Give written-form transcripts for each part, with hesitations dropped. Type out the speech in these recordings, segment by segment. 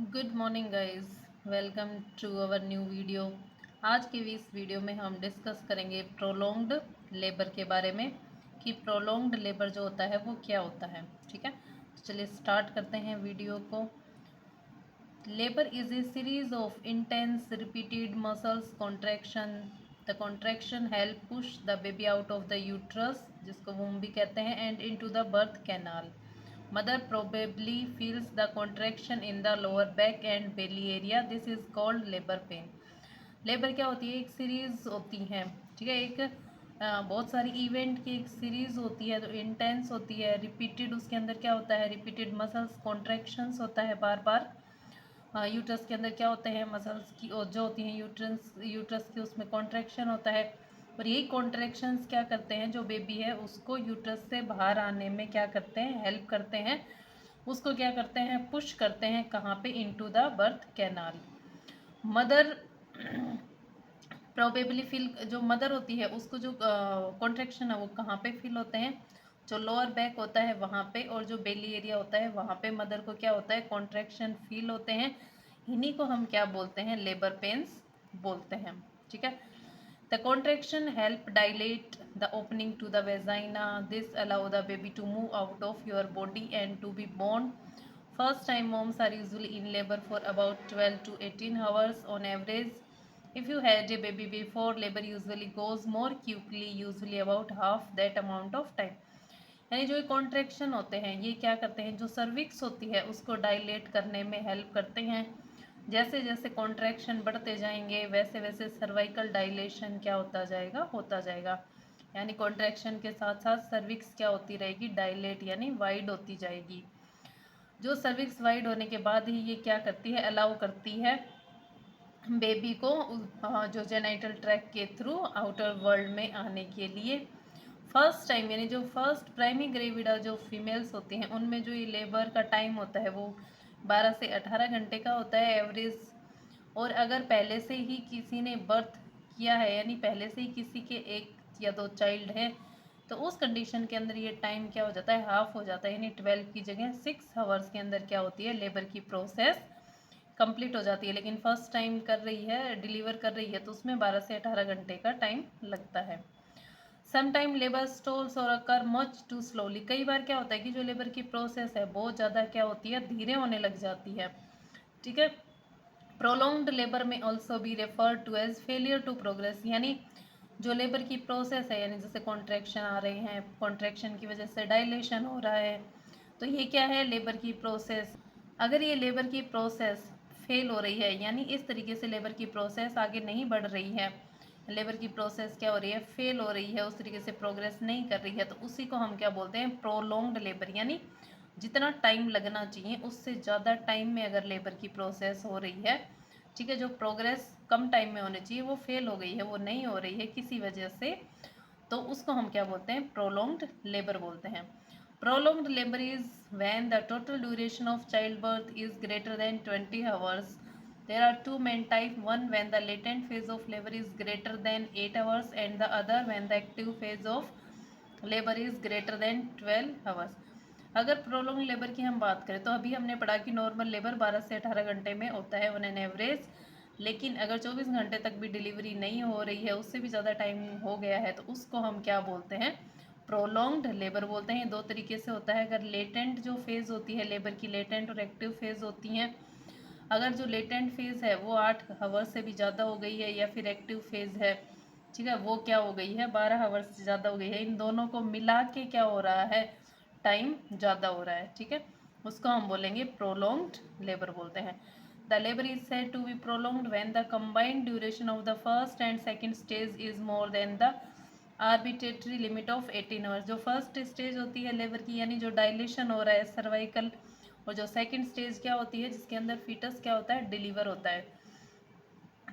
Good morning guys, welcome to our new video. आज की इस वीडियो में हम डिस्कस करेंगे प्रोलोंग्ड लेबर के बारे में कि प्रोलोंग्ड लेबर जो होता है वो क्या होता है। ठीक है, तो चलिए स्टार्ट करते हैं वीडियो को। Labour is a series of intense repeated muscles contraction. The contraction help push the baby out of the uterus, जिसको वूम भी कहते हैं, and into the birth canal. Mother probably feels the contraction in the lower back and belly area. This is called labor pain. Labour क्या होती है? एक series होती है। ठीक है, एक बहुत सारी इवेंट की एक सीरीज होती है, तो इंटेंस होती है, रिपीटेड। उसके अंदर क्या होता है? रिपीटेड मसल्स कॉन्ट्रैक्शंस होता है बार बार। यूट्रस के अंदर क्या होते हैं? मसल्स की और जो होती हैं यूट्रस की, उसमें कॉन्ट्रैक्शन होता है। और यही कॉन्ट्रैक्शंस क्या करते हैं? जो बेबी है उसको यूट्रस से बाहर आने में क्या करते हैं? हेल्प करते हैं। उसको क्या करते हैं? पुश करते हैं। कहाँ पे? Into the birth canal. Mother probably feel, जो मदर होती है उसको जो कॉन्ट्रैक्शन है वो कहाँ पे फील होते हैं? जो लोअर बैक होता है वहाँ पे, और जो बेली एरिया होता है वहाँ पे मदर को क्या होता है? कॉन्ट्रैक्शन फील होते हैं। इन्हीं को हम क्या बोलते हैं? लेबर पेन्स बोलते हैं। ठीक है, the contraction help dilate the opening to the vagina. This allow the baby to move out of your body and to be born. First time moms are usually in labor for about 12 to 18 hours on average. If you had a baby before labor usually goes more quickly, usually about half that amount of time. यानी जो ये contraction होते हैं ये क्या करते हैं? जो सर्विक्स होती है उसको डायलेट करने में हेल्प करते हैं। जैसे जैसे कॉन्ट्रैक्शन बढ़ते जाएंगे वैसे वैसे सर्वाइकल डायलेशन क्या होता जाएगा? होता जाएगा। यानी कॉन्ट्रैक्शन के साथ साथ सर्विक्स क्या होती रहेगी? डायलेट यानी वाइड होती जाएगी। जो सर्विक्स वाइड होने के बाद ही ये क्या करती है? अलाउ करती है बेबी को जो जेनाइटल ट्रैक के थ्रू आउटर वर्ल्ड में आने के लिए। फर्स्ट टाइम यानी जो फर्स्ट प्राइमी ग्रेविडा जो फीमेल्स होती हैं उनमें जो ये लेबर का टाइम होता है वो 12 से 18 घंटे का होता है एवरेज। और अगर पहले से ही किसी ने बर्थ किया है, यानी पहले से ही किसी के एक या दो चाइल्ड हैं, तो उस कंडीशन के अंदर ये टाइम क्या हो जाता है? हाफ हो जाता है। यानी 12 की जगह 6 आवर्स के अंदर क्या होती है? लेबर की प्रोसेस कंप्लीट हो जाती है। लेकिन फर्स्ट टाइम कर रही है, डिलीवर कर रही है, तो उसमें 12 से 18 घंटे का टाइम लगता है। समटाइम लेबर स्टॉल्स और अकर मच टू स्लोली। कई बार क्या होता है कि जो लेबर की प्रोसेस है बहुत ज़्यादा क्या होती है? धीरे होने लग जाती है। ठीक है, प्रोलॉन्ग्ड लेबर में also be refer to as failure to progress. यानी जो लेबर की प्रोसेस है, यानी जैसे कॉन्ट्रैक्शन आ रहे हैं, कॉन्ट्रैक्शन की वजह से डायलेशन हो रहा है, तो ये क्या है? लेबर की प्रोसेस। अगर ये लेबर की प्रोसेस फेल हो रही है, यानी इस तरीके से लेबर की प्रोसेस आगे नहीं बढ़ रही है, लेबर की प्रोसेस क्या हो रही है? फेल हो रही है, उस तरीके से प्रोग्रेस नहीं कर रही है, तो उसी को हम क्या बोलते हैं? Prolonged labour. यानी जितना टाइम लगना चाहिए उससे ज़्यादा टाइम में अगर लेबर की प्रोसेस हो रही है, ठीक है, जो प्रोग्रेस कम टाइम में होनी चाहिए वो फेल हो गई है, वो नहीं हो रही है किसी वजह से, तो उसको हम क्या बोलते हैं? प्रोलॉन्ग्ड लेबर बोलते हैं। Prolonged labour is when the total duration of child birth is greater than 20 hours. There are two main types, one when the latent phase of labor is greater than 8 hours and the other when the active phase of labor is greater than 12 hours. अगर prolong labour की हम बात करें तो अभी हमने पढ़ा कि नॉर्मल लेबर 12 से 18 घंटे में होता है ऑन एन एवरेज। लेकिन अगर 24 घंटे तक भी डिलीवरी नहीं हो रही है, उससे भी ज़्यादा टाइम हो गया है, तो उसको हम क्या बोलते हैं? प्रोलॉन्ग्ड लेबर बोलते हैं। दो तरीके से होता है। अगर लेटेंट जो फेज़ होती है लेबर की, लेटेंट और एक्टिव फेज़ होती हैं। अगर जो लेटेंट फेज़ है वो 8 आवर से भी ज़्यादा हो गई है, या फिर एक्टिव फेज़ है, ठीक है, वो क्या हो गई है? 12 आवर से ज़्यादा हो गई है, इन दोनों को मिला के क्या हो रहा है? टाइम ज़्यादा हो रहा है। ठीक है, उसको हम बोलेंगे प्रोलॉन्ग्ड लेबर बोलते हैं। The labour is said to be prolonged when the combined duration of the first and second stage is more than the arbitratory limit of 18 hours. जो फर्स्ट स्टेज होती है लेबर की, यानी जो डायलेशन हो रहा है सर्वाइकल, और जो सेकंड स्टेज क्या होती है जिसके अंदर फीटस क्या होता है? डिलीवर होता है।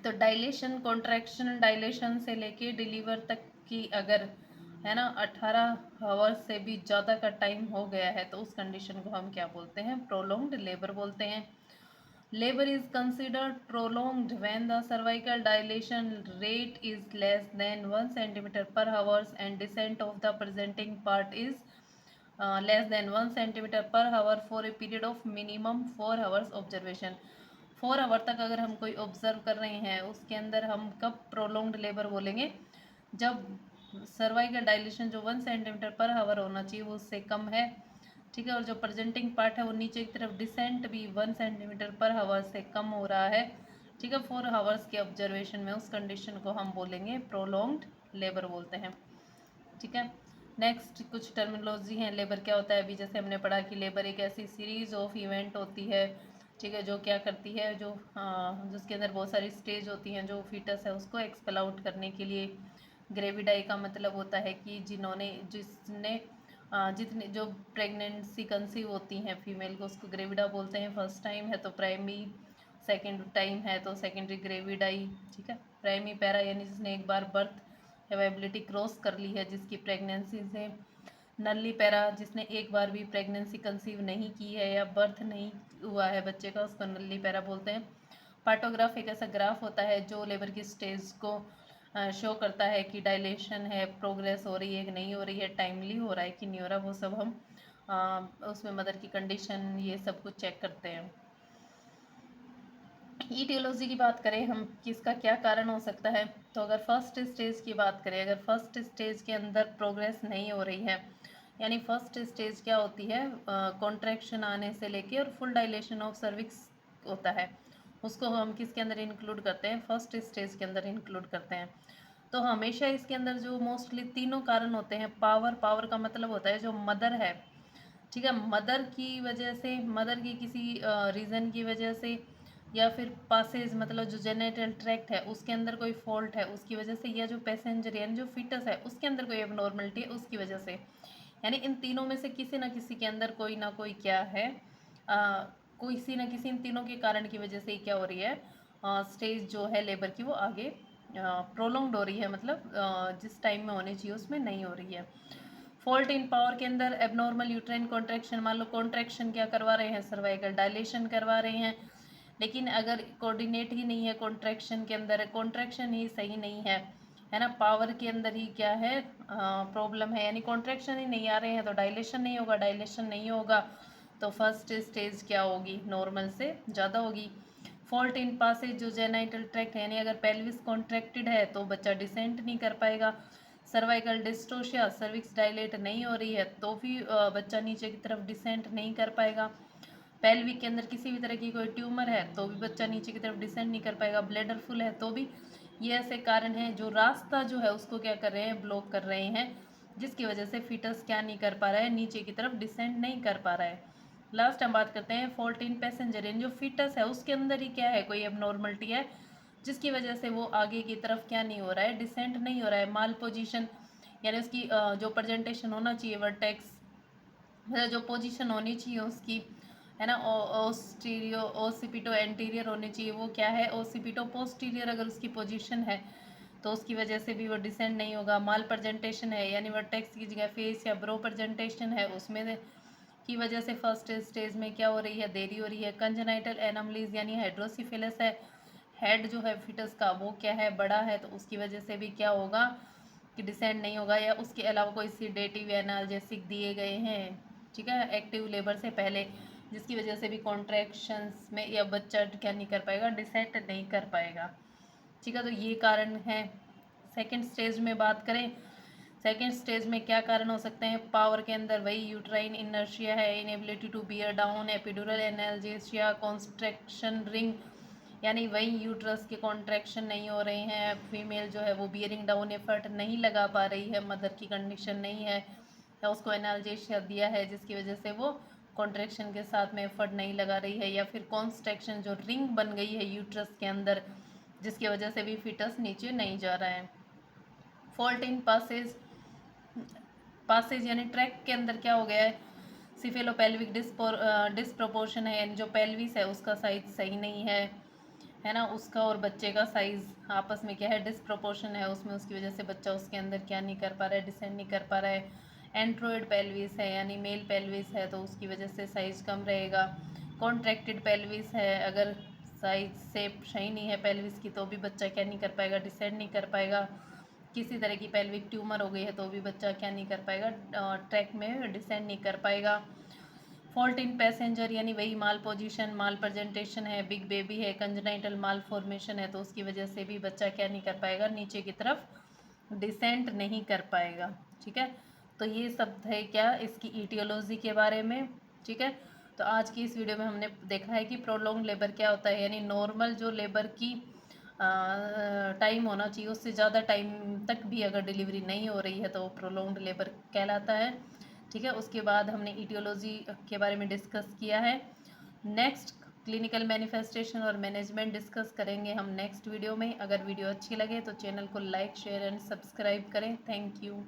तो डायलेशन, कॉन्ट्रैक्शन, डायलेशन से लेके डिलीवर तक की अगर है ना 18 आवर से भी ज़्यादा का टाइम हो गया है, तो उस कंडीशन को हम क्या बोलते हैं? प्रोलॉन्ग्ड लेबर बोलते हैं। Labour is considered prolonged when the cervical dilation rate is less than 1 centimeter per hour and descent of the presenting part is less than 1 centimetre per hour for a period of minimum 4 hours observation. 4 hour तक अगर हम कोई observe कर रहे हैं, उसके अंदर हम कब प्रोलॉन्ग्ड लेबर बोलेंगे, जब सर्वाइकल डायलेशन जो 1 सेंटीमीटर पर हावर होना चाहिए वो उससे कम है, ठीक है। और जो प्रेजेंटिंग पार्ट है वो नीचे की तरफ डिसेंट भी 1 सेंटीमीटर पर हावर से कम हो रहा है, ठीक है। 4 आवर्स के ऑब्जर्वेशन में उस कंडीशन को हम बोलेंगे प्रोलॉन्ग्ड लेबर बोलते हैं, ठीक है। नेक्स्ट कुछ टर्मिनोलॉजी है, लेबर क्या होता है। अभी जैसे हमने पढ़ा कि लेबर एक ऐसी सीरीज ऑफ इवेंट होती है, ठीक है, जो क्या करती है, जो जिसके अंदर बहुत सारी स्टेज होती हैं, जो फीटस है उसको एक्सपेल आउट करने के लिए। ग्रेविडाई का मतलब होता है कि जिसने जितने जो प्रेगनेंसी कंसीव होती हैं फीमेल को, उसको ग्रेविडा बोलते हैं। फर्स्ट टाइम है तो प्राइमरी, सेकेंड टाइम है तो सेकेंडरी ग्रेविडाई, ठीक है। प्राइमरी पैरा यानी जिसने एक बार बर्थ एवेबिलिटी क्रॉस कर ली है, जिसकी प्रेगनेंसी से। नल्ली पैरा जिसने एक बार भी प्रेगनेंसी कंसीव नहीं की है या बर्थ नहीं हुआ है बच्चे का, उसको नल्ली पैरा बोलते हैं। पार्टोग्राफ एक ऐसा ग्राफ होता है जो लेबर की स्टेज को शो करता है कि डायलेशन है, प्रोग्रेस हो रही है कि नहीं हो रही है, टाइमली हो रहा है कि नहीं हो रहा, वो सब हम उसमें मदर की कंडीशन ये सब कुछ चेक करते हैं। ईटियोलॉजी की बात करें हम, किसका क्या कारण हो सकता है, तो अगर फर्स्ट स्टेज की बात करें, अगर फर्स्ट स्टेज के अंदर प्रोग्रेस नहीं हो रही है, यानी फर्स्ट स्टेज क्या होती है, कॉन्ट्रैक्शन आने से लेके और फुल डायलेशन ऑफ सर्विक्स होता है, उसको हम किसके अंदर इंक्लूड करते हैं, फर्स्ट स्टेज के अंदर इंक्लूड करते हैं। तो हमेशा इसके अंदर जो मोस्टली तीनों कारण होते हैं, पावर का मतलब होता है जो मदर है, ठीक है, मदर की वजह से, मदर की किसी रीज़न की वजह से, या फिर पासेज मतलब जो जेनेटल ट्रैक्ट है उसके अंदर कोई फॉल्ट है उसकी वजह से, या जो पैसेंजर यानी जो फीटस है उसके अंदर कोई एबनॉर्मलिटी है उसकी वजह से, यानी इन तीनों में से किसी ना किसी के अंदर कोई ना कोई क्या है, किसी ना किसी इन तीनों के कारण की वजह से ही क्या हो रही है, स्टेज जो है लेबर की वो आगे प्रोलॉन्ग्ड हो रही है, मतलब जिस टाइम में होनी चाहिए उसमें नहीं हो रही है। फॉल्ट इन पावर के अंदर एबनॉर्मल यूट्राइन कॉन्ट्रैक्शन, मान लो कॉन्ट्रैक्शन क्या करवा रहे हैं, सर्वाइकल डायलेशन करवा रहे हैं, लेकिन अगर कोऑर्डिनेट ही नहीं है कॉन्ट्रैक्शन के अंदर, कॉन्ट्रैक्शन ही सही नहीं है ना, पावर के अंदर ही क्या है प्रॉब्लम है, यानी कॉन्ट्रैक्शन ही नहीं आ रहे हैं तो डायलेशन नहीं होगा, डायलेशन नहीं होगा तो फर्स्ट स्टेज क्या होगी, नॉर्मल से ज़्यादा होगी। फॉल्ट इन पासेज जो जेनाइटल ट्रैक्ट है, यानी अगर पेल्विस कॉन्ट्रैक्टेड है तो बच्चा डिसेंट नहीं कर पाएगा। सर्वाइकल डिस्टोशिया, सर्विक्स डायलेट नहीं हो रही है तो भी बच्चा नीचे की तरफ डिसेंट नहीं कर पाएगा। पेल्विक के अंदर किसी भी तरह की कोई ट्यूमर है तो भी बच्चा नीचे की तरफ डिसेंड नहीं कर पाएगा। ब्लैडर फुल है तो भी, ये ऐसे कारण हैं जो रास्ता जो है उसको क्या कर रहे हैं, ब्लॉक कर रहे हैं, जिसकी वजह से फीटस क्या नहीं कर पा रहा है, नीचे की तरफ डिसेंड नहीं कर पा रहा है। लास्ट हम बात करते हैं फॉल्ट इन पैसेंजर, इन जो फीटस है उसके अंदर ही क्या है, कोई एबनॉर्मलिटी है जिसकी वजह से वो आगे की तरफ क्या नहीं हो रहा है, डिसेंट नहीं हो रहा है। माल पोजीशन, यानी उसकी जो प्रेजेंटेशन होना चाहिए वर्टेक्स, मतलब जो पोजीशन होनी चाहिए उसकी, है ना, ओस्टीरियो ओसिपिटो एंटीरियर होनी चाहिए, वो क्या है ओसिपिटो पोस्टीरियर, अगर उसकी पोजीशन है तो उसकी वजह से भी वो डिसेंड नहीं होगा। माल प्रेजेंटेशन है यानी वर्टेक्स की जगह फेस या ब्रो प्रेजेंटेशन है, उसमें की वजह से फर्स्ट स्टेज में क्या हो रही है, देरी हो रही है। कंजेनाइटल एनमलीज यानी हाइड्रोसिफिलस है, हेड जो है फिटस का वो क्या है, बड़ा है, तो उसकी वजह से भी क्या होगा कि डिसेंड नहीं होगा। या उसके अलावा कोई सीडेटिव या एनाल्जेसिक दिए गए हैं, ठीक है, एक्टिव लेबर से पहले, जिसकी वजह से भी कॉन्ट्रैक्शंस में या बच्चा क्या नहीं कर पाएगा, डिसेंड नहीं कर पाएगा, ठीक है। तो ये कारण है। सेकेंड स्टेज में बात करें, सेकेंड स्टेज में क्या कारण हो सकते हैं, पावर के अंदर वही यूट्राइन इनर्शिया है, inability to bear down, epidural analgesia, construction ring, यानी वही यूट्रस के कॉन्ट्रैक्शन नहीं हो रहे हैं, फीमेल जो है वो बियरिंग डाउन एफर्ट नहीं लगा पा रही है, मदर की कंडीशन नहीं है, या उसको एनाल्जेशिया दिया है जिसकी वजह से वो कॉन्ट्रैक्शन के साथ में एफर्ट नहीं लगा रही है, या फिर कॉन्स्ट्रक्शन जो रिंग बन गई है यूट्रस के अंदर जिसकी वजह से भी फीटस नीचे नहीं जा रहा है। फॉल्ट इन पासेज, पासेज यानी ट्रैक के अंदर क्या हो गया है, सिफेलोपेल्विक डिस्प्रोपोर्शन है, यानी जो पेल्विस है उसका साइज सही नहीं है ना, उसका और बच्चे का साइज आपस में क्या है, डिस्प्रोपोर्शन है उसमें, उसकी वजह से बच्चा उसके अंदर क्या नहीं कर पा रहा है, डिसेंड नहीं कर पा रहा है। एंट्रोइड पेल्विस है यानी मेल पेल्विस है तो उसकी वजह से साइज कम रहेगा। कॉन्ट्रैक्टेड पेल्विस है, अगर साइज शेप सही नहीं है पेल्विस की तो भी बच्चा क्या नहीं कर पाएगा, डिसेंड नहीं कर पाएगा। किसी तरह की पेल्विक ट्यूमर हो गई है तो भी बच्चा क्या नहीं कर पाएगा, ट्रैक में डिसेंड नहीं कर पाएगा। फॉल्ट इन पैसेंजर यानी वही माल पोजीशन, माल प्रेजेंटेशन है, बिग बेबी है, कंजनाइटल माल फॉर्मेशन है तो उसकी वजह से भी बच्चा क्या नहीं कर पाएगा, नीचे की तरफ डिसेंट नहीं कर पाएगा। ठीक है, तो ये सब है क्या इसकी ईटियोलॉजी के बारे में। ठीक है, तो आज की इस वीडियो में हमने देखा है कि प्रोलॉन्ग लेबर क्या होता है, यानी नॉर्मल जो लेबर की टाइम होना चाहिए उससे ज़्यादा टाइम तक भी अगर डिलीवरी नहीं हो रही है तो वो प्रोलॉन्ग्ड लेबर कहलाता है। ठीक है, उसके बाद हमने ईटियोलॉजी के बारे में डिस्कस किया है। नेक्स्ट क्लिनिकल मैनिफेस्टेशन और मैनेजमेंट डिस्कस करेंगे हम नेक्स्ट वीडियो में। अगर वीडियो अच्छी लगे तो चैनल को लाइक शेयर एंड सब्सक्राइब करें। Thank you.